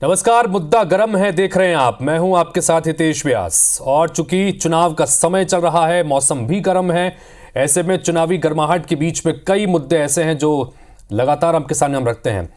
नमस्कार, मुद्दा गर्म है देख रहे हैं आप। मैं हूं आपके साथ हितेश व्यास। और चूंकि चुनाव का समय चल रहा है, मौसम भी गर्म है, ऐसे में चुनावी गर्माहट के बीच में कई मुद्दे ऐसे हैं जो लगातार आपके सामने हम रखते हैं।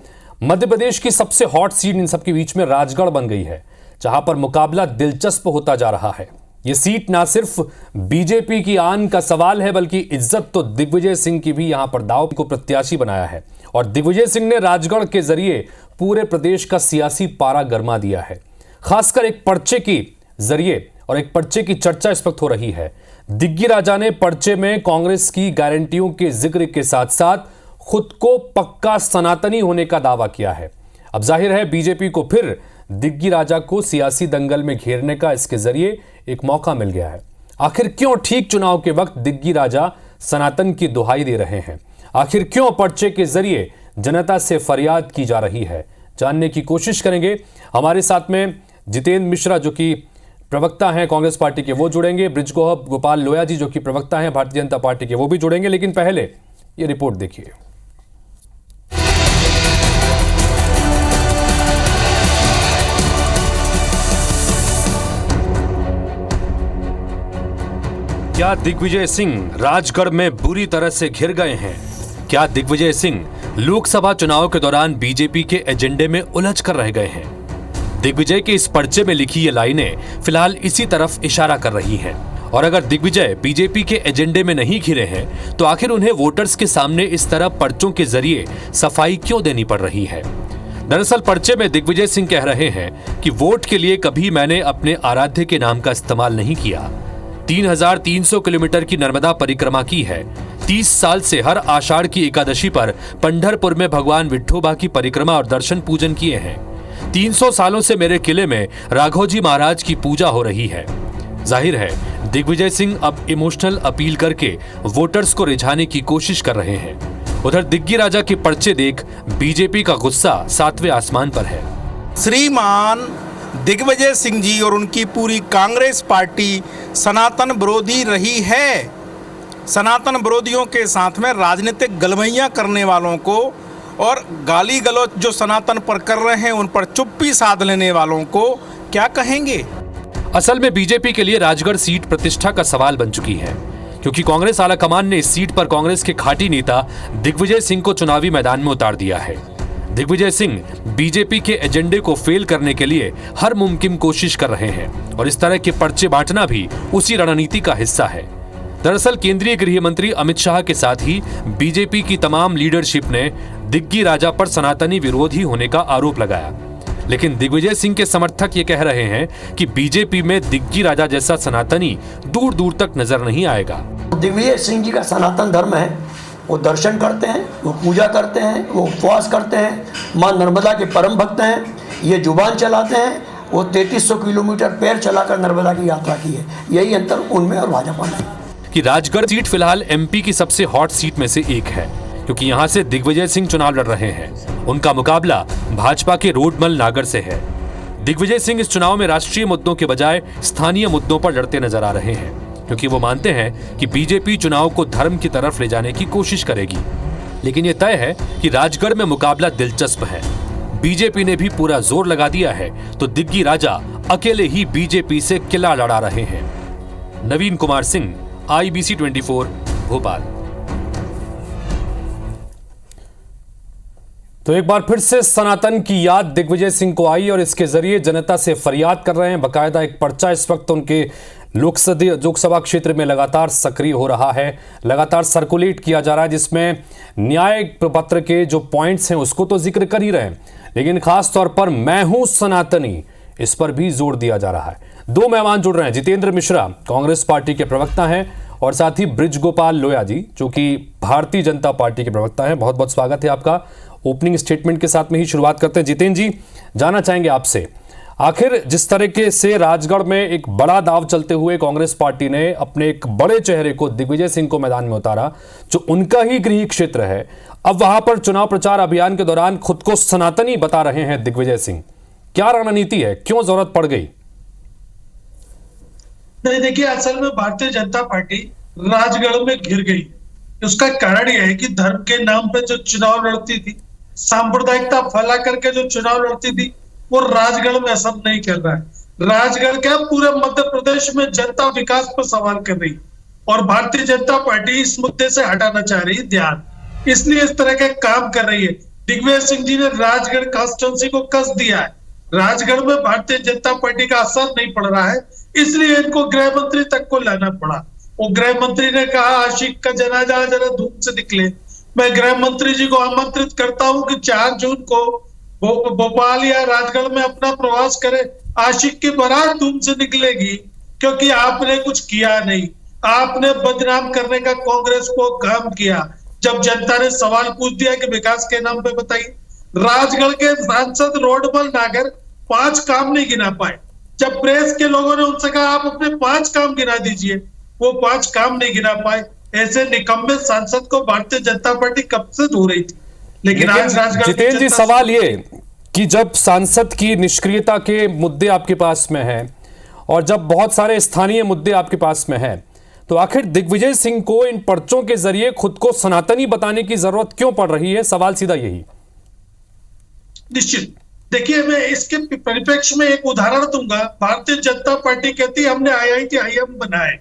मध्य प्रदेश की सबसे हॉट सीट इन सबके बीच में राजगढ़ बन गई है, जहां पर मुकाबला दिलचस्प होता जा रहा है। ये सीट ना सिर्फ बीजेपी की आन का सवाल है, बल्कि इज्जत तो दिग्विजय सिंह की भी यहां पर दांव को प्रत्याशी बनाया है। और दिग्विजय सिंह ने राजगढ़ के जरिए पूरे प्रदेश का सियासी पारा गरमा दिया है। खासकर एक पर्चे की जरिए और एक पर्चे की चर्चा इस वक्त हो रही है। दिग्गी राजा ने पर्चे में कांग्रेस की गारंटियों के जिक्र के साथ साथ खुद को पक्का सनातनी होने का दावा किया है। अब जाहिर है बीजेपी को फिर दिग्गी राजा को सियासी दंगल में घेरने का इसके जरिए एक मौका मिल गया है। आखिर क्यों ठीक चुनाव के वक्त दिग्गी राजा सनातन की दुहाई दे रहे हैं? आखिर क्यों पर्चे के जरिए जनता से फरियाद की जा रही है? जानने की कोशिश करेंगे। हमारे साथ में जितेंद्र मिश्रा जो कि प्रवक्ता हैं कांग्रेस पार्टी के, वो जुड़ेंगे। गोपाल लोया जी जो कि प्रवक्ता हैं भारतीय जनता पार्टी के, वो भी जुड़ेंगे। लेकिन पहले ये रिपोर्ट देखिए। क्या दिग्विजय सिंह राजगढ़ में बुरी तरह से घिर गए हैं? क्या दिग्विजय सिंह लोकसभा चुनाव के दौरान बीजेपी के एजेंडे में उलझ कर रह गए हैं? दिग्विजय के इस पर्चे में लिखी ये लाइनें फिलहाल इसी तरफ इशारा कर रही हैं। और अगर दिग्विजय बीजेपी के एजेंडे में नहीं घिरे हैं, तो आखिर उन्हें वोटर्स के सामने इस तरह पर्चों के जरिए सफाई क्यों देनी पड़ रही है? दरअसल पर्चे में दिग्विजय सिंह कह रहे हैं कि वोट के लिए कभी मैंने अपने आराध्य के नाम का इस्तेमाल नहीं किया। 3,300 किलोमीटर की नर्मदा परिक्रमा की है। 30 साल से हर आषाढ़ की एकादशी पर पंढरपुर में भगवान विठोबा की परिक्रमा और दर्शन पूजन किए हैं। 300 सालों से मेरे किले में राघोजी महाराज की पूजा हो रही है। जाहिर है दिग्विजय सिंह अब इमोशनल अपील करके वोटर्स को रिझाने की कोशिश कर रहे हैं। उधर दिग्गी राजा के पर्चे देख बीजेपी का गुस्सा 7वें आसमान पर है। श्रीमान दिग्विजय सिंह जी और उनकी पूरी कांग्रेस पार्टी सनातन विरोधी रही है। सनातन विरोधियों के साथ में राजनीतिक गलवैयां करने वालों को और गाली गलौज जो सनातन पर कर रहे हैं उन पर चुप्पी साध लेने वालों को क्या कहेंगे? असल में बीजेपी के लिए राजगढ़ सीट प्रतिष्ठा का सवाल बन चुकी है, क्योंकि कांग्रेस आलाकमान ने इस सीट पर कांग्रेस के खाटी नेता दिग्विजय सिंह को चुनावी मैदान में उतार दिया है। दिग्विजय सिंह बीजेपी के एजेंडे को फेल करने के लिए हर मुमकिन कोशिश कर रहे हैं और इस तरह के पर्चे बांटना भी उसी रणनीति का हिस्सा है। दरअसल केंद्रीय गृह मंत्री अमित शाह के साथ ही बीजेपी की तमाम लीडरशिप ने दिग्गी राजा पर सनातनी विरोधी होने का आरोप लगाया। लेकिन दिग्विजय सिंह के समर्थक ये कह रहे हैं कि बीजेपी में दिग्गी राजा जैसा सनातनी दूर दूर तक नजर नहीं आएगा। दिग्विजय सिंह जी का सनातन धर्म है, वो दर्शन करते हैं, वो पूजा करते हैं, वो उपवास करते हैं, मां नर्मदा के परम भक्त हैं। ये जुबान चलाते हैं, वो 3300 किलोमीटर पैर चलाकर नर्मदा की यात्रा की है। यही अंतर उनमें और भाजपा में कि राजगढ़ सीट फिलहाल एमपी की सबसे हॉट सीट में से एक है, क्योंकि यहां से दिग्विजय सिंह चुनाव लड़ रहे हैं। उनका मुकाबला भाजपा के रोडमल नागर से है। दिग्विजय सिंह इस चुनाव में राष्ट्रीय मुद्दों के बजाय स्थानीय मुद्दों पर लड़ते नजर आ रहे हैं, क्योंकि वो मानते हैं कि बीजेपी चुनाव को धर्म की तरफ ले जाने की कोशिश करेगी। लेकिन ये तय है कि राजगढ़ में मुकाबला दिलचस्प है। बीजेपी ने भी पूरा जोर लगा दिया है, तो दिग्गी राजा अकेले ही बीजेपी से किला लड़ा रहे हैं। नवीन कुमार सिंह, IBC 24, भोपाल। तो एक बार फिर से सनातन की याद दिग्विजय सिंह को आई और इसके जरिए जनता से फरियाद कर रहे हैं। बकायदा एक पर्चा इस वक्त उनके लोकसभा क्षेत्र में लगातार सक्रिय हो रहा है, लगातार सर्कुलेट किया जा रहा है, जिसमें न्याय पत्र के जो पॉइंट्स हैं उसको तो जिक्र कर ही रहे हैं, लेकिन खास तौर पर मैं हूं सनातनी, इस पर भी जोर दिया जा रहा है। दो मेहमान जुड़ रहे हैं। जितेंद्र मिश्रा कांग्रेस पार्टी के प्रवक्ता हैं और साथ ही गोपाल लोया जी जो कि भारतीय जनता पार्टी के प्रवक्ता हैं। बहुत बहुत स्वागत है आपका। ओपनिंग स्टेटमेंट के साथ में ही शुरुआत करते हैं। जितेंद्र जी, जानना चाहेंगे आपसे, आखिर जिस तरीके से राजगढ़ में एक बड़ा दाव चलते हुए कांग्रेस पार्टी ने अपने एक बड़े चेहरे को दिग्विजय सिंह को मैदान में उतारा, जो उनका ही गृह क्षेत्र है, अब वहां पर चुनाव प्रचार अभियान के दौरान खुद को सनातनी बता रहे हैं दिग्विजय सिंह, क्या रणनीति है, क्यों जरूरत पड़ गई? नहीं, देखिए, असल में भारतीय जनता पार्टी राजगढ़ में घिर गई। उसका कारण यह है कि धर्म के नाम पे जो चुनाव लड़ती थी, सांप्रदायिकता फैला करके जो चुनाव लड़ती थी, वो राजगढ़ में असर नहीं कर रहा है। राजगढ़ क्या, पूरे मध्य प्रदेश में जनता विकास पर सवाल कर रही और भारतीय जनता पार्टी इस मुद्दे से हटाना चाह रही है ध्यान, इसलिए इस तरह के काम कर रही है। दिग्विजय सिंह जी ने राजगढ़ कॉन्स्टिट्यूंसी को कस दिया है। राजगढ़ में भारतीय जनता पार्टी का असर नहीं पड़ रहा है, इसलिए इनको गृह मंत्री तक को लाना पड़ा। वो गृह मंत्री ने कहा आशिक का जनाजा जरा धूम से निकले। मैं गृह मंत्री जी को आमंत्रित करता हूं कि 4 जून को भोपाल या राजगढ़ में अपना प्रवास करे। आशिक की बारात धूम से निकलेगी, क्योंकि आपने कुछ किया नहीं। आपने बदनाम करने का कांग्रेस को काम किया। जब जनता ने सवाल पूछ दिया कि विकास के नाम पे बताइए, राजगढ़ के सांसद रोडमल नागर 5 काम नहीं गिना पाए। जब प्रेस के लोगों ने उनसे कहा आप अपने 5 काम गिना दीजिए, वो 5 काम नहीं गिना पाए। ऐसे निकम्मे सांसद को भारतीय जनता पार्टी कब से धो रही थी, लेकिन आज राजगढ़ जितेंद्र जी, सवाल ये कि जब सांसद की निष्क्रियता के मुद्दे आपके पास में हैं और जब बहुत सारे स्थानीय मुद्दे आपके पास में हैं, तो आखिर दिग्विजय सिंह को इन पर्चों के जरिए खुद को सनातनी बताने की जरूरत क्यों पड़ रही है? सवाल सीधा यही। निश्चित देखिए, मैं इसके परिप्रेक्ष्य में एक उदाहरण दूंगा। भारतीय जनता पार्टी कहती है हमने IIT IIM बनाए।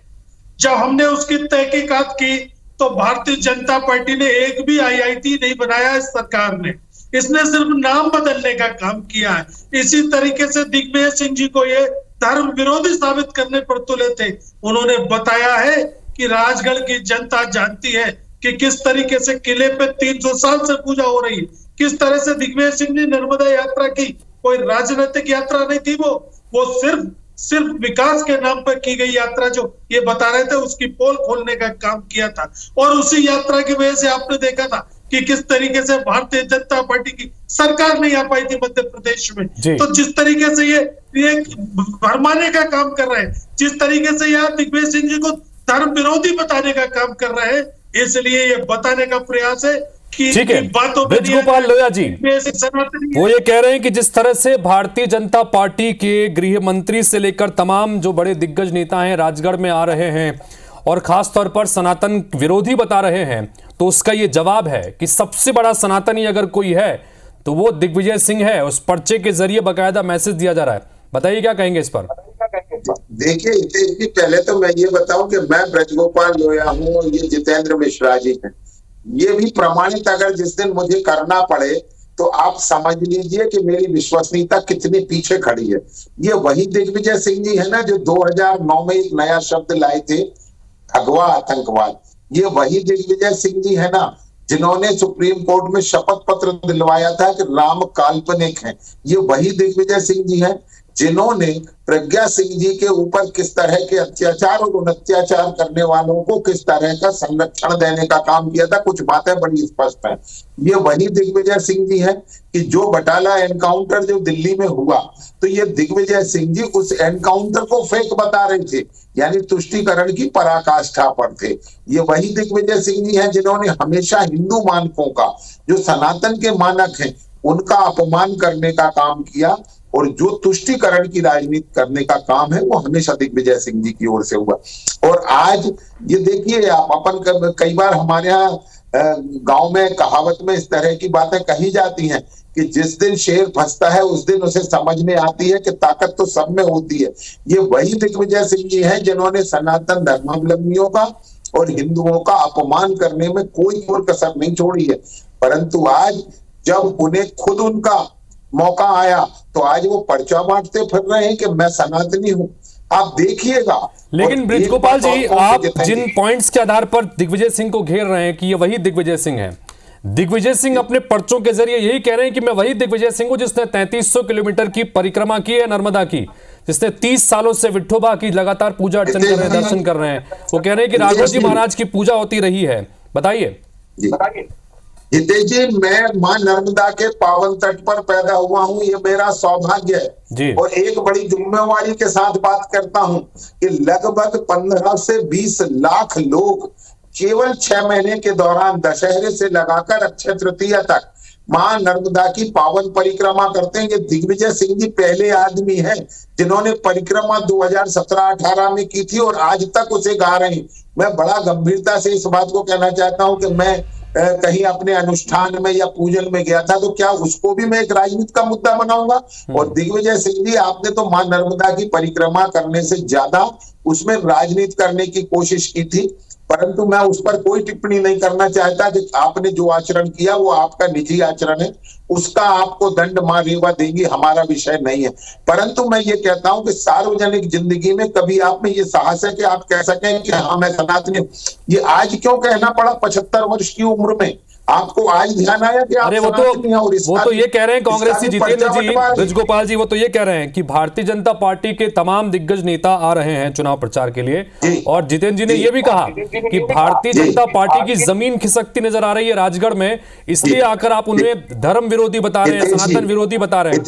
जब हमने उसकी तहकीकात की तो भारतीय जनता पार्टी ने एक भी IIT नहीं बनाया इस सरकार ने। इसने सिर्फ नाम बदलने का काम किया है। इसी तरीके से दिग्विजय सिंह जी को ये धर्म विरोधी साबित करने पर तुले थे। उन्होंने बताया है कि राजगढ़ की जनता जानती है कि किस तरीके से किले पे 300 साल से पूजा हो रही है, किस तरह से दिग्विजय सिंह ने नर्मदा यात्रा की। कोई राजनीतिक यात्रा नहीं थी, वो सिर्फ विकास के नाम पर की गई यात्रा, जो ये बता रहे थे उसकी पोल खोलने का काम किया था। और उसी यात्रा की वजह से आपने देखा था कि किस तरीके से भारतीय जनता पार्टी की सरकार नहीं आ पाई थी मध्य प्रदेश में। तो जिस तरीके से ये भरमाने का काम कर रहे हैं, जिस तरीके से यहाँ दिग्विजय सिंह जी को धर्म विरोधी बताने का काम कर रहे हैं, इसलिए ये बताने का प्रयास है कि ठीक है। ब्रजगोपाल लोया जी, वो ये कह रहे हैं कि जिस तरह से भारतीय जनता पार्टी के गृह मंत्री से लेकर तमाम जो बड़े दिग्गज नेता हैं राजगढ़ में आ रहे हैं और खास तौर पर सनातन विरोधी बता रहे हैं, तो उसका ये जवाब है कि सबसे बड़ा सनातनी अगर कोई है तो वो दिग्विजय सिंह है। उस पर्चे के जरिए बकायदा मैसेज दिया जा रहा है। बताइए क्या कहेंगे इस पर? देखिए, पहले तो मैं ये बताऊं कि मैं ब्रजगोपाल लोया हूं और ये जितेंद्र मिश्रा जी हैं। ये भी प्रमाणित अगर जिस दिन मुझे करना पड़े तो आप समझ लीजिए कि मेरी विश्वसनीयता कितनी पीछे खड़ी है। ये वही दिग्विजय सिंह जी है ना जो 2009 में एक नया शब्द लाए थे, भगवा आतंकवाद। ये वही दिग्विजय सिंह जी है ना जिन्होंने सुप्रीम कोर्ट में शपथ पत्र दिलवाया था कि राम काल्पनिक है। ये वही दिग्विजय सिंह जी हैं जिन्होंने प्रज्ञा सिंह जी के ऊपर किस तरह के अत्याचार और उन अत्याचार करने वालों को किस तरह का संरक्षण देने का काम किया था। कुछ बातें बड़ी स्पष्ट हैं। ये वही दिग्विजय सिंह जी हैं कि जो बटाला एनकाउंटर जो दिल्ली में हुआ, तो ये दिग्विजय सिंह जी उस एनकाउंटर को फेक बता रहे थे, यानी तुष्टीकरण की पराकाष्ठा पर थे। ये वही दिग्विजय सिंह जी हैं जिन्होंने हमेशा हिंदू मानकों का, जो सनातन के मानक हैं, उनका अपमान करने का काम किया और जो तुष्टीकरण की राजनीति करने का काम है वो हमेशा दिग्विजय सिंह जी की ओर से हुआ। और आज ये देखिए, आप अपन कई बार हमारे यहाँ गांव में कहावत में इस तरह की बातें कही जाती हैं कि जिस दिन शेर फंसता है उस दिन उसे समझ में आती है कि ताकत तो सब में होती है। ये वही दिग्विजय सिंह जी हैं जिन्होंने सनातन धर्मावलंबियों का और हिंदुओं का अपमान करने में कोई और कसर नहीं छोड़ी है। परंतु आज जब उन्हें खुद उनका मौका आया तो आज वो पर्चा बांटते फिर रहे हैं कि मैं सनातनी हूं। आप देखिएगा। लेकिन ब्रजगोपाल जी, आप जिन पॉइंट्स के आधार पर दिग्विजय सिंह को घेर रहे हैं कि ये वही दिग्विजय सिंह है, दिग्विजय सिंह अपने पर्चों के जरिए यही कह रहे हैं कि मैं वही दिग्विजय सिंह हूं जिसने 3300 किलोमीटर की परिक्रमा की है नर्मदा की, जिसने 30 सालों से विठोबा की लगातार पूजा अर्चन कर रहे हैं, दर्शन कर रहे हैं। वो कह रहे हैं कि राघव जी महाराज की पूजा होती रही है। बताइए। हितेश जी, मैं मां नर्मदा के पावन तट पर पैदा हुआ हूं, ये मेरा सौभाग्य है। और एक बड़ी जिम्मेवारी के साथ बात करता हूं कि लगभग 15 से 20 लाख लोग केवल 6 महीने के दौरान दशहरे से लगाकर अक्षय तृतीया तक मां नर्मदा की पावन परिक्रमा करते हैं। ये दिग्विजय सिंह जी पहले आदमी हैं जिन्होंने परिक्रमा 2017-18 में की थी और आज तक उसे गा रहे हैं। मैं बड़ा गंभीरता से इस बात को कहना चाहता हूं कि मैं कहीं अपने अनुष्ठान में या पूजन में गया था, तो क्या उसको भी मैं एक राजनीति का मुद्दा बनाऊंगा? और दिग्विजय सिंह जी, आपने तो मां नर्मदा की परिक्रमा करने से ज्यादा उसमें राजनीति करने की कोशिश की थी, परंतु मैं उस पर कोई टिप्पणी नहीं करना चाहता कि आपने जो आचरण किया वो आपका निजी आचरण है, उसका आपको दंड मां रेवा देंगी, हमारा विषय नहीं है। परंतु मैं ये कहता हूं कि सार्वजनिक जिंदगी में कभी आप में ये साहस है कि आप कह सकें कि हाँ मैं सनातनी हूं। ये आज क्यों कहना पड़ा 75 वर्ष की उम्र में? आपको आज ध्यान आया कि आप अरे वो तो ये कह रहे हैं कांग्रेसी जितेंद्र जी, ब्रजगोपाल जी, वो तो ये कह रहे हैं कि भारतीय जनता पार्टी के तमाम दिग्गज नेता आ रहे हैं चुनाव प्रचार के लिए, और जितेंद्र जी ने ये भी कहा कि भारतीय जनता पार्टी की जमीन खिसकती नजर आ रही है राजगढ़ में, इसलिए आकर आप उन्हें धर्म विरोधी बता रहे हैं, सनातन विरोधी बता रहे हैं।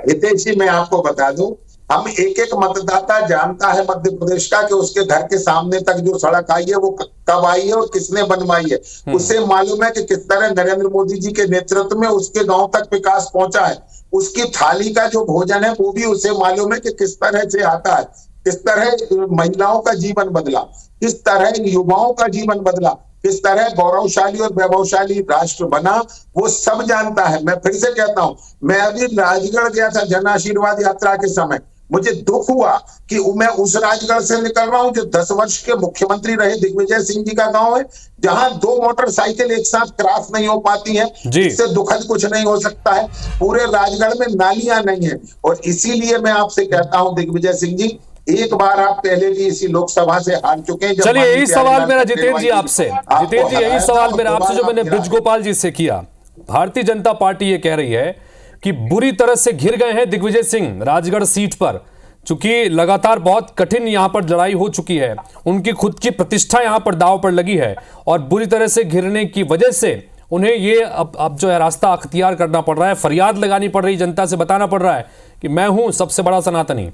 हितेश जी, मैं आपको बता दूं, हम एक एक मतदाता जानता है मध्य प्रदेश का कि उसके घर के सामने तक जो सड़क आई है वो कब आई है और किसने बनवाई है। उसे मालूम है कि किस तरह नरेंद्र मोदी जी के नेतृत्व में उसके गांव तक विकास पहुंचा है। उसकी थाली का जो भोजन है वो भी उसे मालूम है कि किस तरह से आता है, किस तरह महिलाओं का जीवन बदला, किस तरह युवाओं का जीवन बदला, किस तरह गौरवशाली और वैभवशाली राष्ट्र बना, वो सब जानता है। मैं फिर से कहता हूं, मैं अभी राजगढ़ गया था जन आशीर्वाद यात्रा के समय, मुझे दुख हुआ कि मैं उस राजगढ़ से निकल रहा हूं जो 10 वर्ष के मुख्यमंत्री रहे दिग्विजय सिंह जी का गांव है, जहां 2 मोटरसाइकिल एक साथ क्रॉस नहीं हो पाती हैं। इससे दुखद कुछ नहीं हो सकता है। पूरे राजगढ़ में नालियां नहीं है, और इसीलिए मैं आपसे कहता हूं दिग्विजय सिंह जी, एक बार आप पहले भी इसी लोकसभा से हार चुके हैं। चलिए यही सवाल मेरा जितेंद्र जी आपसे, जितेंद्र जी यही सवाल मेरा आपसे जो मैंने ब्रजगोपाल जी से किया। भारतीय जनता पार्टी ये कह रही है कि बुरी तरह से घिर गए हैं दिग्विजय सिंह राजगढ़ सीट पर, चूंकि लगातार बहुत कठिन यहां पर लड़ाई हो चुकी है, उनकी खुद की प्रतिष्ठा यहां पर दांव पर लगी है, और बुरी तरह से घिरने की वजह से उन्हें ये अब जो है रास्ता अख्तियार करना पड़ रहा है, फरियाद लगानी पड़ रही, जनता से बताना पड़ रहा है कि मैं हूं सबसे बड़ा सनातनी।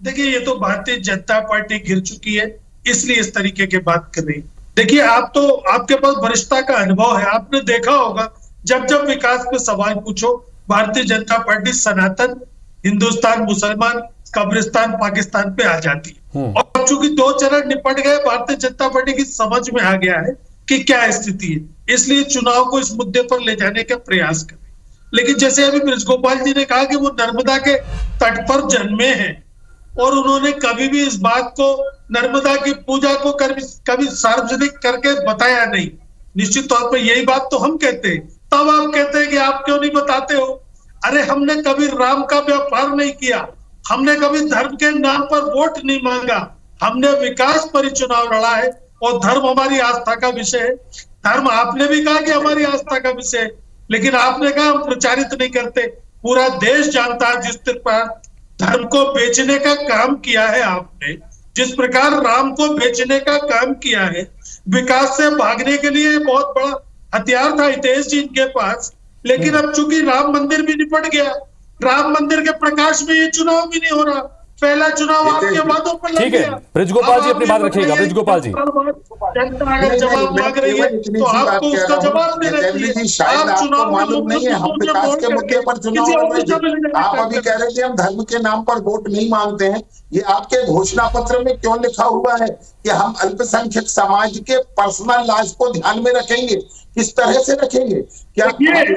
देखिए, ये तो भारतीय जनता पार्टी घिर चुकी है, इसलिए इस तरीके की बात कर रही। देखिए, आपके पास वरिष्ठता का अनुभव है, आपने देखा होगा जब जब विकास पे सवाल पूछो, भारतीय जनता पार्टी सनातन, हिंदुस्तान, मुसलमान, कब्रिस्तान, पाकिस्तान पे आ जाती है। और चूंकि 2 चरण निपट गए, भारतीय जनता पार्टी की समझ में आ गया है कि क्या स्थिति है, इसलिए चुनाव को इस मुद्दे पर ले जाने का प्रयास कर रही। लेकिन जैसे अभी ब्रजगोपाल जी ने कहा कि वो नर्मदा के तट पर जन्मे हैं, और उन्होंने कभी भी इस बात को, नर्मदा की पूजा को कभी सार्वजनिक करके बताया नहीं। निश्चित तौर पर यही बात तो हम कहते हैं, तब आप कहते हैं कि आप क्यों नहीं बताते हो। अरे हमने कभी राम का व्यापार नहीं किया, हमने कभी धर्म के नाम पर वोट नहीं मांगा, हमने विकास पर ही चुनाव लड़ा है, और धर्म हमारी आस्था का विषय है। धर्म आपने भी कहा कि हमारी आस्था का विषय है, लेकिन आपने कहा हम प्रचारित नहीं करते। पूरा देश जानता है जिस प्रकार धर्म को बेचने का काम किया है आपने, जिस प्रकार राम को बेचने का काम किया है। विकास से भागने के लिए बहुत बड़ा हथियार था हितेश जी इनके पास, लेकिन अब चूंकि राम मंदिर भी निपट गया, राम मंदिर के प्रकाश में ये चुनाव भी नहीं हो रहा, पहला चुनाव आपके वादों पर लग गया। ब्रजगोपाल जी अपनी बात रखिएगा। ब्रजगोपाल जी, जनता अगर जवाब मांग रही है तो आपको उसका जवाब देना चाहिए। शायद आपको मालूम नहीं है, हम विकास के मुद्दे पर चुनाव लड़ रहे थे। आप अभी कह रहे थे हम धर्म के नाम पर वोट नहीं मांगते हैं। ये आपके घोषणा पत्र में क्यों लिखा हुआ है कि हम अल्पसंख्यक समाज के पर्सनल लॉज को ध्यान में रखेंगे? किस तरह से रखेंगे? क्या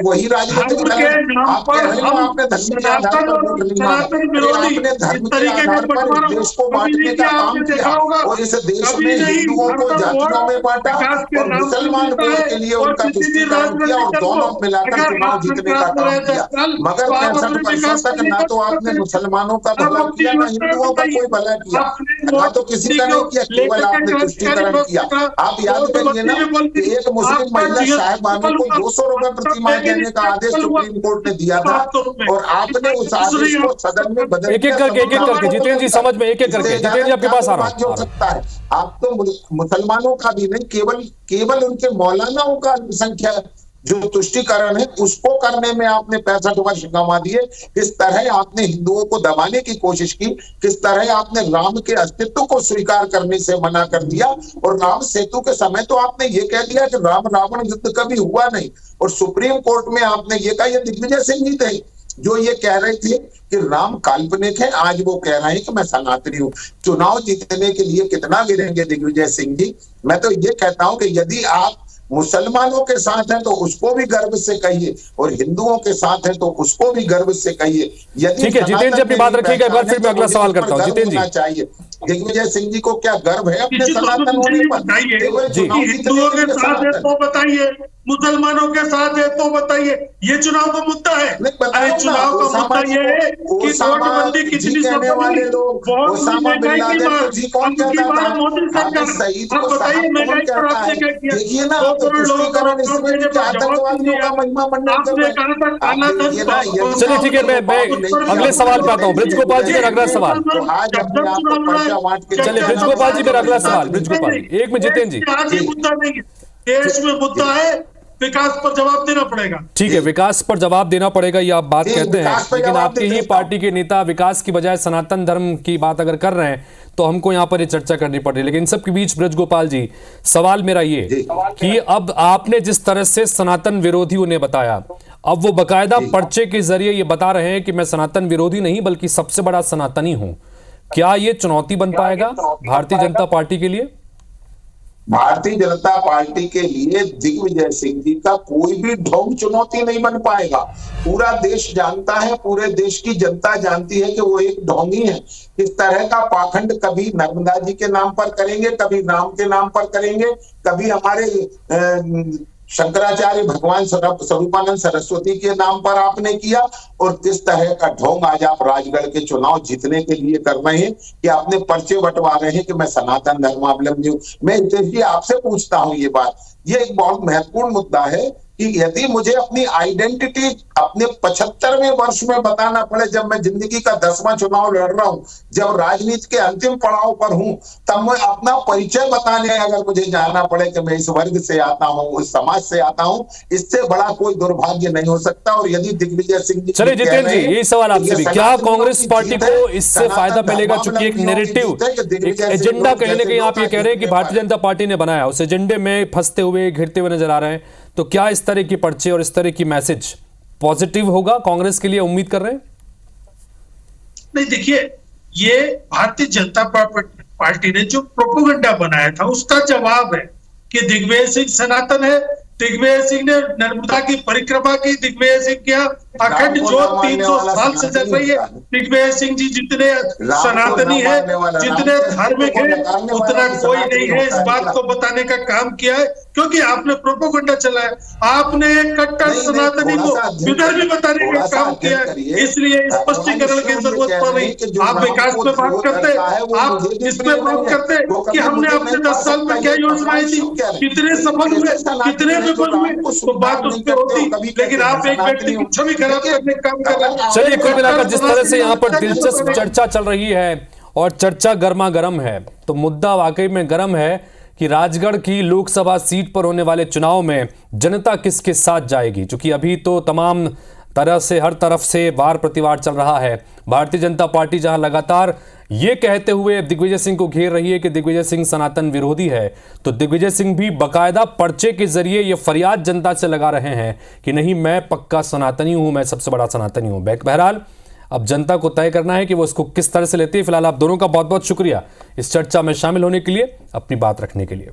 वही राजनीतिक दल आप कह रहे हो आपने धर्म के आधार पर वोट नहीं मांगा, आपने धर्म के आधार पर देश को बांटने का काम किया, और इस देश में हिंदुओं को जातियों में बांटा और मुसलमान वोट के लिए उनका तुष्टीकरण किया, और दोनों मिलाकर चुनाव जीतने का काम किया। मगर 65 वर्षों तक ना तो आपने मुसलमानों का भला किया, ना हिंदुओं का कोई भला किया, ना तो किसी का नहीं किया, केवल आपने तुष्टीकरण किया। आप याद करिए ना कि एक मुस्लिम महिला साहिबानों को 200 रुपए प्रति माह देने का आदेश सुप्रीम कोर्ट ने दिया था, और आपने उस आदेश को सदन में बदल एक एक करके जितेंद्र जी समझ में, एक एक करके जितेंद्र जी आपके पास आ रहा हो सकता है। आप तो मुसलमानों का भी नहीं, केवल उनके मौलानाओं का अल्पसंख्यक जो तुष्टीकरण है उसको करने में आपने 65 वर्ष गंवा दिए। किस तरह आपने हिंदुओं को दबाने की कोशिश की, किस तरह आपने राम के अस्तित्व को स्वीकार करने से मना कर दिया, और राम सेतु के समय तो आपने ये कह दिया कि राम रावण युद्ध कभी हुआ नहीं, और सुप्रीम कोर्ट में आपने ये कहा, ये दिग्विजय सिंह जी थे जो ये कह रहे थे कि राम काल्पनिक है, आज वो कह रहे हैं कि मैं सनातनी हूं। चुनाव जीतने के लिए कितना गिरेंगे दिग्विजय सिंह जी? मैं तो ये कहता हूं कि यदि आप मुसलमानों के साथ हैं तो उसको भी गर्व से कहिए, और हिंदुओं के साथ हैं तो उसको भी गर्व से कहिए। यदि ठीक है जितेंद्र जी, अपनी बात रखिएगा, एक बार फिर मैं अगला सवाल करता हूं। जितेंद्र जी चाहिए, दिग्विजय सिंह जी को क्या गर्व है अपने सनातन होने पर? बताइए, जी हिंदुओं के साथ है तो बताइए, मुसलमानों के साथ है तो बताइए, ये चुनाव का मुद्दा है। अरे चुनाव का मुद्दा ये है कि नोटबंदी कितनी सफल हुई, बहुत महंगाई की बात, मोदी सरकार, आप बताइए महंगाई पर आपने क्या किया? देखिए ना, 2 करोड़ लोगों को आतंकवादियों का महिमा मंडन आपने कहा था खाना चलिए ठीक है, मैं अगले सवाल पे आता हूँ। ब्रिज गोपाल जी मेरा अगला सवाल, चलिए ब्रिज गोपाल जी मेरा अगला सवाल। ब्रिज गोपाल जी एक में, जितेंद्र जी मुद्दा नहीं है, देश में मुद्दा है, विकास पर जवाब देना पड़ेगा। ठीक है, विकास पर जवाब देना पड़ेगा ये आप बात कहते हैं, लेकिन आपकी ही पार्टी के नेता विकास की बजाय सनातन धर्म की बात अगर कर रहे हैं तो हमको यहाँ पर ये चर्चा करनी पड़ रही है। लेकिन इन सब के बीच ब्रिज गोपाल जी, सवाल मेरा ये कि अब आपने जिस तरह से सनातन विरोधी उन्हें बताया, अब वो बकायदा पर्चे के जरिए ये बता रहे हैं कि मैं सनातन विरोधी नहीं बल्कि सबसे बड़ा सनातनी हूं। क्या ये चुनौती बन पाएगा भारतीय जनता पार्टी के लिए? भारतीय जनता पार्टी के लिए दिग्विजय सिंह जी का कोई भी ढोंग चुनौती नहीं बन पाएगा। पूरा देश जानता है, पूरे देश की जनता जानती है कि वो एक ढोंगी है। इस तरह का पाखंड कभी नर्मदा जी के नाम पर करेंगे, कभी राम के नाम पर करेंगे, कभी हमारे शंकराचार्य भगवान स्वरूपानंद सरस्वती के नाम पर आपने किया, और किस तरह का ढोंग आज आप राजगढ़ के चुनाव जीतने के लिए कर रहे हैं कि आपने पर्चे बंटवा रहे हैं कि मैं सनातन धर्मावलंबी हूं। मैं हितेश जी आपसे पूछता हूं ये बात, ये एक बहुत महत्वपूर्ण मुद्दा है कि यदि मुझे अपनी आइडेंटिटी अपने 75वें वर्ष में बताना पड़े, जब मैं जिंदगी का 10वां चुनाव लड़ रहा हूं, जब राजनीति के अंतिम पड़ाव पर हूं, तब मैं अपना परिचय बताने अगर मुझे जाना पड़े कि मैं इस वर्ग से आता हूं, उस समाज से आता हूं, इससे बड़ा कोई दुर्भाग्य नहीं हो सकता। और यदि दिग्विजय सिंह जी, चलिए जितेंद्र जी यही सवाल आपसे भी, क्या कांग्रेस पार्टी को इससे फायदा मिलेगा? चूंकि एक नैरेटिव, एक एजेंडा कहीं ना कहीं आप ये कह रहे हैं कि भारतीय जनता पार्टी ने बनाया, उस एजेंडे में फंसते हुए घिरते हुए नजर आ रहे हैं, तो क्या इस तरह की पर्चे और इस तरह की मैसेज पॉजिटिव होगा कांग्रेस के लिए, उम्मीद कर रहे हैं? नहीं देखिए, ये भारतीय जनता पार्टी ने जो प्रोपेगेंडा बनाया था उसका जवाब है कि दिग्विजय सिंह सनातन है, दिग्विजय सिंह ने नर्मदा की परिक्रमा की, दिग्विजय सिंह क्या अखंड ज्योत 300 साल से जल रही है। दिग्विजय सिंह जी जितने सनातनी है, जितने धार्मिक है, उतना कोई नहीं है, इस बात को बताने का काम किया है, क्योंकि आपने प्रोपेगेंडा चलाया, आपने कट्टर सनातनी को विधर भी बताने का काम किया है। इसलिए स्पष्टीकरण की जरूरत पड़ रही। आप विकास पे बात करते, आप इस पे बात करते कि हमने अपने 10 साल में क्या योजनाएं थी, कितने सफल हुए, कितने विफल हुए, तो बात उस पर होती। लेकिन आप एक व्यक्ति की छवि खराब करने का काम कर रहे हैं। चलिए कुल मिलाकर जिस तरह से यहाँ पर दिलचस्प चर्चा चल रही है और चर्चा गर्मा गर्म है, तो मुद्दा वाकई में गर्म है कि राजगढ़ की लोकसभा सीट पर होने वाले चुनाव में जनता किसके साथ जाएगी। क्योंकि अभी तो तमाम तरह से हर तरफ से वार प्रतिवार चल रहा है। भारतीय जनता पार्टी जहां लगातार ये कहते हुए दिग्विजय सिंह को घेर रही है कि दिग्विजय सिंह सनातन विरोधी है, तो दिग्विजय सिंह भी बाकायदा पर्चे के जरिए ये फरियाद जनता से लगा रहे हैं कि नहीं, मैं पक्का सनातनी हूं, मैं सबसे बड़ा सनातनी हूं। बहरहाल अब जनता को तय करना है कि वो इसको किस तरह से लेती है। फिलहाल आप दोनों का बहुत बहुत शुक्रिया इस चर्चा में शामिल होने के लिए, अपनी बात रखने के लिए।